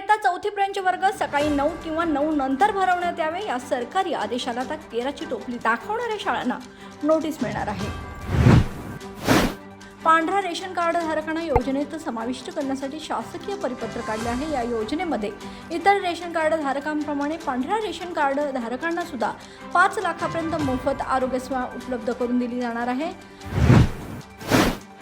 इयत्ता 4थीपर्यंतचे वर्ग सकाळी 9 किंवा 9 नंतर भरवण्यात यावे या सरकारी आदेशाला आता केराची टोपली दाखवणाऱ्या शाळांना नोटीस मिळणार आहे। पांढरा रेशन कार्ड धारकांना योजनेत समाविष्ट करण्यासाठी शासकीय परिपत्र काढले आहे। या योजनेमध्ये इतर रेशन कार्ड धारकांप्रमाणे पांढरा रेशन कार्ड धारकांना सुद्धा 5 लाखापर्यंत मोफत आरोग्य सेवा उपलब्ध करून दिली जाणार आहे।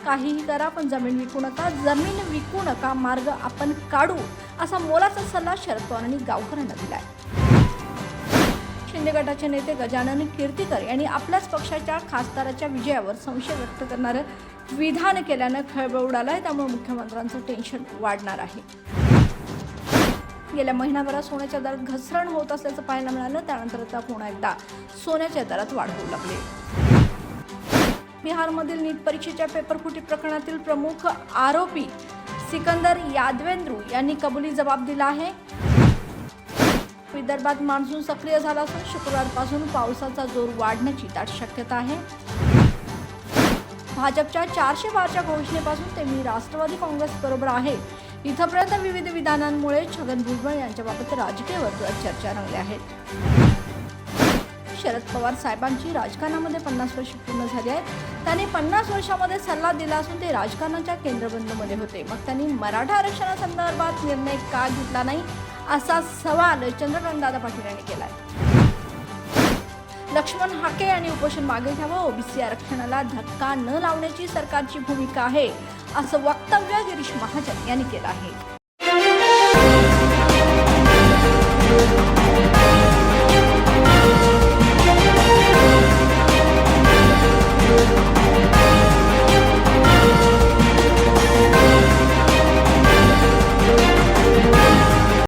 काहीही करा पण जमीन विकू नका, जमीन विकू नका, मार्ग आपण काढू असा मोलाचा सल्ला शरद पवारांनी गावकऱ्यांना दिलाय। शिंदे गटाचे नेते गजानन कीर्तीकर यांनी आपल्याच पक्षाच्या खासदाराच्या विजयावर संशय व्यक्त करणारे विधान केल्याने खळबळ उडालाय। त्यामुळे मुख्यमंत्र्यांचं टेन्शन वाढणार आहे। गेल्या महिनाभरात सोन्याच्या दरात घसरण होत असल्याचं पाहायला मिळालं, त्यानंतर आता पुन्हा एकदा सोन्याच्या दरात वाढ होऊ लागली। बिहारमधील नीट परीक्षेच्या पेपरफुटी प्रकरणातील प्रमुख आरोपी सिकंदर यादवेंद्रू यांनी कबुली जबाब दिला आहे। विदर्भात मान्सून सक्रिय झाला असून शुक्रवारपासून पावसाचा जोर वाढण्याची दाट शक्यता आहे। भाजपच्या 412च्या घोषणेपासून ते मी राष्ट्रवादी काँग्रेस बरोबर आहे इथपर्यंत विविध विधानांमुळे छगन भुजबळ यांच्याबाबत राजकीय वर्तुळात चर्चा रंगल्या आहेत। शरद पवार साहेबांची राजकारणामध्ये 50 वर्ष पूर्ण झाली आहेत। त्यांनी 50 वर्षामध्ये सल्ला दिला असून ते राजकारणाच्या केंद्रबिंदूमध्ये होते। मग त्यांनी मराठा आरक्षणासंदर्भात निर्णय का घेतला नाही असा सवाल चंद्रकांत दादा पाटील यांनी केलाय। लक्ष्मण हाके यांनी उपोषण मागे घ्यावं, ओबीसी आरक्षणाला धक्का न लावण्याची सरकारची भूमिका आहे असं वक्तव्य गिरीश महाजन यांनी केलं आहे।